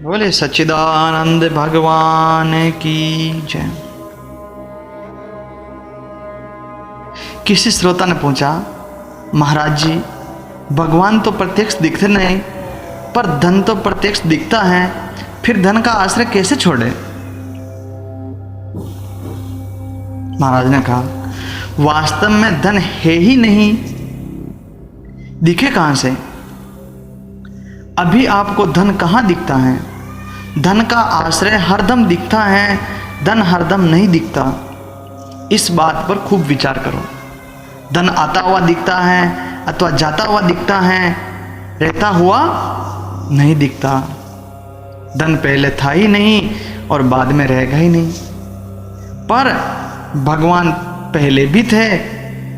बोले सच्चिदानंद भगवान की जय। किसी श्रोता ने पूछा, महाराज जी भगवान तो प्रत्यक्ष दिखते नहीं पर धन तो प्रत्यक्ष दिखता है, फिर धन का आश्रय कैसे छोड़े? महाराज ने कहा, वास्तव में धन है ही नहीं, दिखे कहां से? अभी आपको धन कहां दिखता है? धन का आश्रय हरदम दिखता है, धन हरदम नहीं दिखता। इस बात पर खूब विचार करो। धन आता हुआ दिखता है अथवा जाता हुआ दिखता है, रहता हुआ नहीं दिखता। धन पहले था ही नहीं और बाद में रहेगा ही नहीं। पर भगवान पहले भी थे,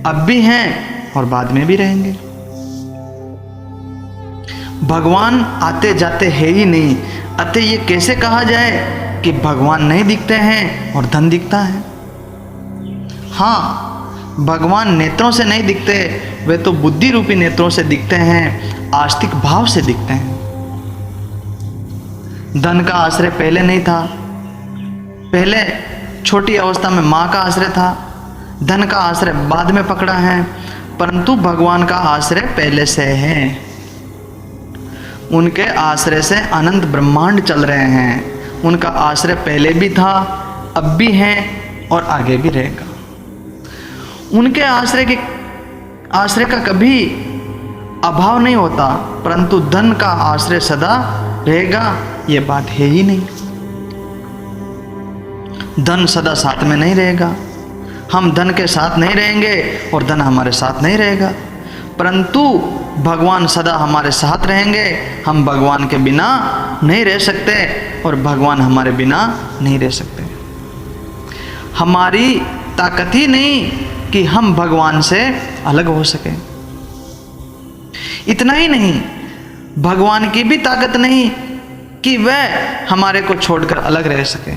अब भी हैं और बाद में भी रहेंगे। भगवान आते जाते है ही नहीं, अतः ये कैसे कहा जाए कि भगवान नहीं दिखते हैं और धन दिखता है? हाँ, भगवान नेत्रों से नहीं दिखते, वे तो बुद्धि रूपी नेत्रों से दिखते हैं, आस्तिक भाव से दिखते हैं। धन का आश्रय पहले नहीं था, पहले छोटी अवस्था में माँ का आश्रय था, धन का आश्रय बाद में पकड़ा है, परंतु भगवान का आश्रय पहले से है। उनके आश्रय से अनंत ब्रह्मांड चल रहे हैं। उनका आश्रय पहले भी था, अब भी है और आगे भी रहेगा। उनके आश्रय का कभी अभाव नहीं होता, परंतु धन का आश्रय सदा रहेगा, ये बात है ही नहीं। धन सदा साथ में नहीं रहेगा, हम धन के साथ नहीं रहेंगे और धन हमारे साथ नहीं रहेगा, परंतु भगवान सदा हमारे साथ रहेंगे। हम भगवान के बिना नहीं रह सकते और भगवान हमारे बिना नहीं रह सकते। हमारी ताकत ही नहीं कि हम भगवान से अलग हो सके। इतना ही नहीं, भगवान की भी ताकत नहीं कि वह हमारे को छोड़कर अलग रह सके।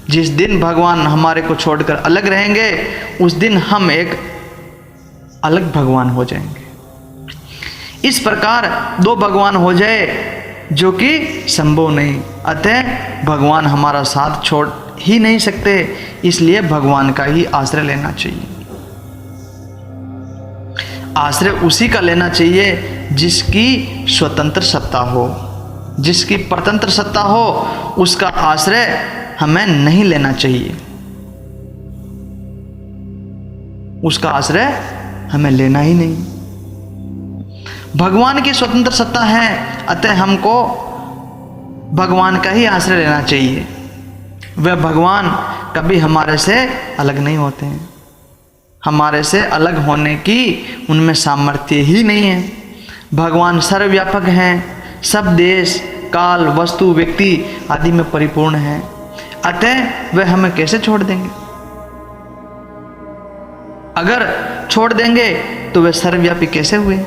जिस दिन भगवान हमारे को छोड़कर अलग रहेंगे, उस दिन हम एक अलग भगवान हो जाएंगे। इस प्रकार दो भगवान हो जाए जो कि संभव नहीं, अतः भगवान हमारा साथ छोड़ ही नहीं सकते, इसलिए भगवान का ही आश्रय लेना चाहिए। आश्रय उसी का लेना चाहिए जिसकी स्वतंत्र सत्ता हो, जिसकी परतंत्र सत्ता हो, उसका आश्रय हमें नहीं लेना चाहिए। उसका आश्रय हमें लेना ही नहीं। भगवान की स्वतंत्र सत्ता है, अतः हमको भगवान का ही आश्रय लेना चाहिए। वह भगवान कभी हमारे से अलग नहीं होते हैं, हमारे से अलग होने की उनमें सामर्थ्य ही नहीं है। भगवान सर्वव्यापक हैं, सब देश काल वस्तु व्यक्ति आदि में परिपूर्ण है, अतः वह हमें कैसे छोड़ देंगे? अगर छोड़ देंगे तो वे सर्वव्यापी कैसे हुए?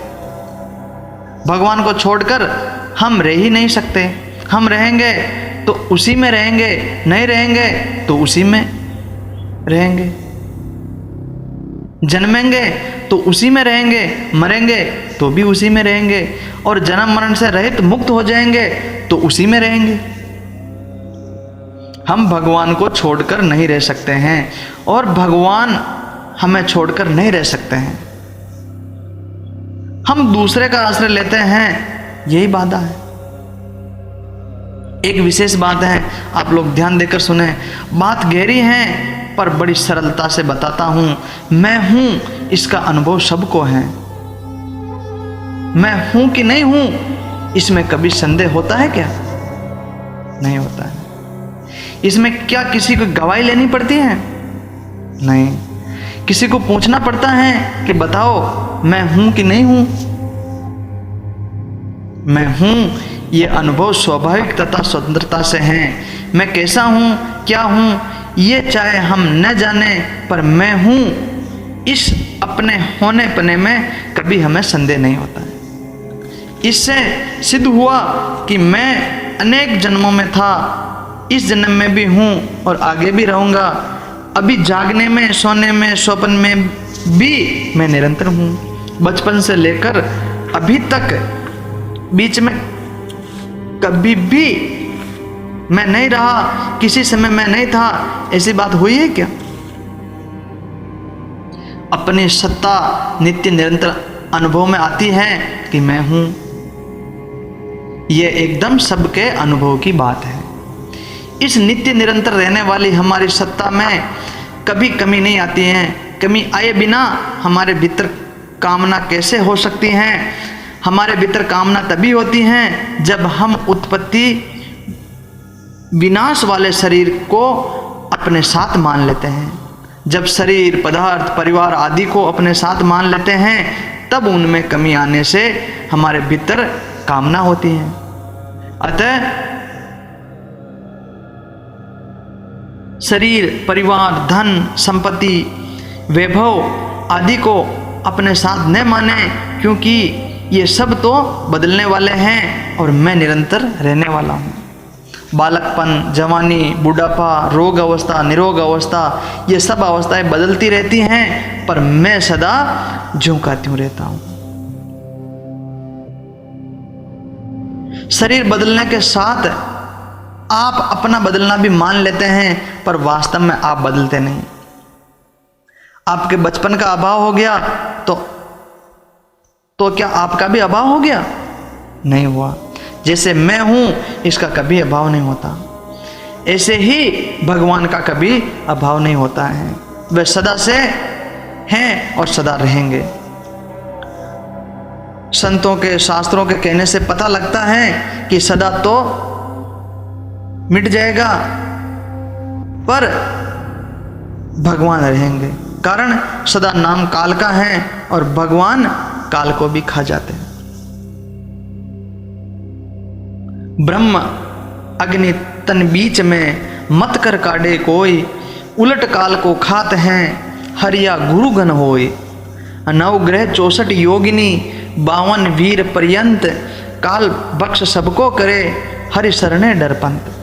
भगवान को छोड़कर हम रह ही नहीं सकते। हम रहेंगे तो उसी में रहेंगे, नहीं रहेंगे तो उसी में रहेंगे। जन्मेंगे तो उसी में रहेंगे, मरेंगे तो भी उसी में रहेंगे, और जन्म मरण से रहित मुक्त हो जाएंगे तो उसी में रहेंगे। हम भगवान को छोड़कर नहीं रह सकते हैं और भगवान हमें छोड़कर नहीं रह सकते हैं। हम दूसरे का आश्रय लेते हैं, यही बाधा है। एक विशेष बात है, आप लोग ध्यान देकर सुने। बात गहरी है पर बड़ी सरलता से बताता हूं। मैं हूं इसका अनुभव सबको है। मैं हूं कि नहीं हूं इसमें कभी संदेह होता है क्या? नहीं होता है। इसमें क्या किसी को गवाही लेनी पड़ती है? नहीं। किसी को पूछना पड़ता है कि बताओ मैं हूं कि नहीं हूं? मैं हूं, ये अनुभव स्वाभाविक तथा स्वतंत्रता से है। मैं कैसा हूं, क्या हूं, ये चाहे हम न जाने, पर मैं हूं, इस अपने होने पने में कभी हमें संदेह नहीं होता है। इससे सिद्ध हुआ कि मैं अनेक जन्मों में था, इस जन्म में भी हूं और आगे भी रहूंगा। अभी जागने में, सोने में, स्वप्न में भी मैं निरंतर हूँ। बचपन से लेकर अभी तक बीच में कभी भी मैं नहीं रहा, किसी समय मैं नहीं था, ऐसी बात हुई है क्या? अपनी सत्ता नित्य निरंतर अनुभव में आती है कि मैं हूं। यह एकदम सबके अनुभव की बात है। इस नित्य निरंतर रहने वाली हमारी सत्ता में कभी कमी नहीं आती है। कमी आए बिना हमारे भीतर कामना कैसे हो सकती है? हमारे भीतर कामना तभी होती है जब हम उत्पत्ति विनाश वाले शरीर को अपने साथ मान लेते हैं। जब शरीर, पदार्थ, परिवार आदि को अपने साथ मान लेते हैं, तब उनमें कमी आने से हमारे भीतर कामना होती है। अतः शरीर, परिवार, धन, संपत्ति, वैभव आदि को अपने साथ न माने, क्योंकि ये सब तो बदलने वाले हैं और मैं निरंतर रहने वाला हूँ। बालकपन, जवानी, बुढ़ापा, रोग अवस्था, निरोग अवस्था, ये सब अवस्थाएं बदलती रहती हैं, पर मैं सदा ज्यों का त्यों रहता हूँ। शरीर बदलने के साथ आप अपना बदलना भी मान लेते हैं, पर वास्तव में आप बदलते नहीं। आपके बचपन का अभाव हो गया तो क्या आपका भी अभाव हो गया? नहीं हुआ। जैसे मैं हूं, इसका कभी अभाव नहीं होता, ऐसे ही भगवान का कभी अभाव नहीं होता है। वे सदा से हैं और सदा रहेंगे। संतों के, शास्त्रों के कहने से पता लगता है कि सदा तो मिट जाएगा, पर भगवान रहेंगे। कारण सदा नाम काल का है और भगवान काल को भी खा जाते हैं। ब्रह्म अग्नि तन बीच में मत कर काढ़े कोई, उलट काल को खात हैं हरिया गुरु गण होय। नवग्रह 64 योगिनी 52 वीर पर्यंत, काल बख्श सबको करे हरि शरणे डरपंत।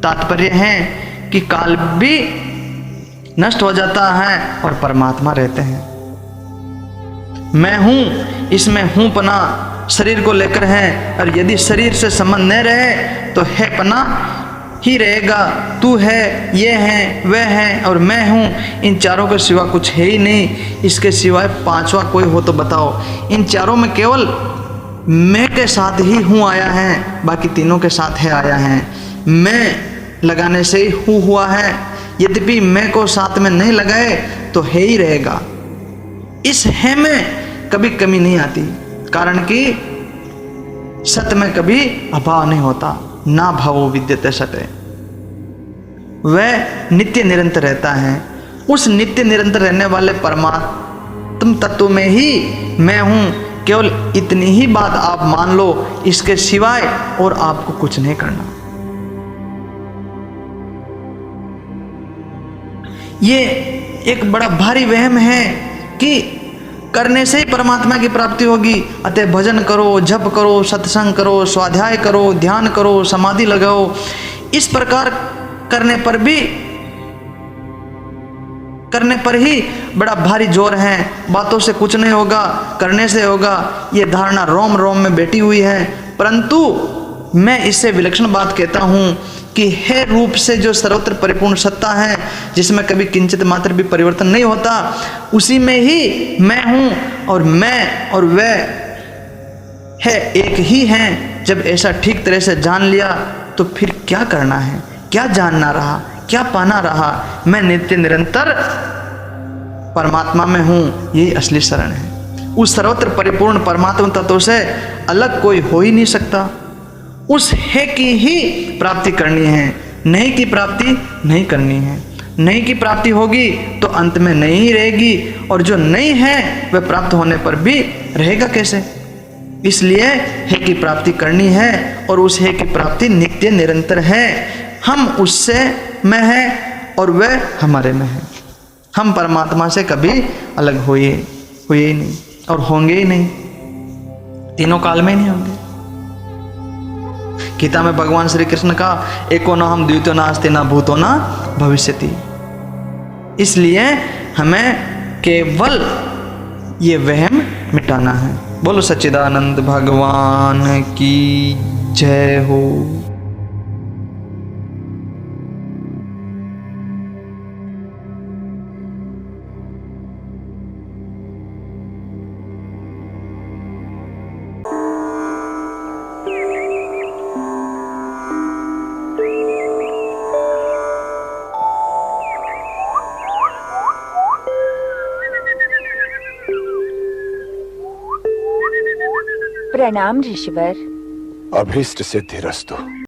तात्पर्य है कि काल भी नष्ट हो जाता है और परमात्मा रहते हैं। मैं हूं, इसमें हूं पना शरीर को लेकर है, और यदि शरीर से संबंध न रहे तो है पना ही रहेगा। तू है, ये है, वह है और मैं हूँ, इन चारों के सिवा कुछ है ही नहीं। इसके सिवाय पांचवा कोई हो तो बताओ। इन चारों में केवल मैं के साथ ही हूँ आया है, बाकी तीनों के साथ है आया है। मैं लगाने से ही हूँ हुआ है, यद्यपि मैं को साथ में नहीं लगाए तो है ही रहेगा। इस है में कभी कमी नहीं आती, कारण कि सत में कभी अभाव नहीं होता। ना भावो विद्यते सते, वह नित्य निरंतर रहता है। उस नित्य निरंतर रहने वाले परमात्म तत्व में ही मैं हूं। केवल इतनी ही बात आप मान लो, इसके सिवाय और आपको कुछ नहीं करना। ये एक बड़ा भारी वहम है कि करने से ही परमात्मा की प्राप्ति होगी। अतः भजन करो, जप करो, सत्संग करो, स्वाध्याय करो, ध्यान करो, समाधि लगाओ। इस प्रकार करने पर ही बड़ा भारी जोर है। बातों से कुछ नहीं होगा, करने से होगा, ये धारणा रोम रोम में बैठी हुई है। परंतु मैं इससे विलक्षण बात कहता हूँ कि है रूप से जो सर्वत्र परिपूर्ण सत्ता है, जिसमें कभी किंचित मात्र भी परिवर्तन नहीं होता, उसी में ही मैं हूँ और मैं और वह है एक ही हैं। जब ऐसा ठीक तरह से जान लिया तो फिर क्या करना है, क्या जानना रहा, क्या पाना रहा। मैं नित्य निरंतर परमात्मा में हूँ, यही असली शरण है। उस सर्वत्र परिपूर्ण परमात्मा तत्व से अलग कोई हो ही नहीं सकता। उस है की ही प्राप्ति करनी है, नहीं की प्राप्ति नहीं करनी है। नहीं की प्राप्ति होगी तो अंत में नहीं ही रहेगी, और जो नहीं है वह प्राप्त होने पर भी रहेगा कैसे। इसलिए है की प्राप्ति करनी है, और उस है की प्राप्ति नित्य निरंतर है। हम उससे में है और वह हमारे में है। हम परमात्मा से कभी अलग हुए ही नहीं और होंगे ही नहीं, तीनों काल में ही नहीं होंगे। गीता में भगवान श्री कृष्ण का एको न हम द्वितीयो नास्ति न भूतो न भविष्यति। इसलिए हमें केवल ये वहम मिटाना है। बोलो सच्चिदानंद भगवान की जय हो। प्रणाम ऋषिवर। अभीष्ट सिद्धिरस्तु।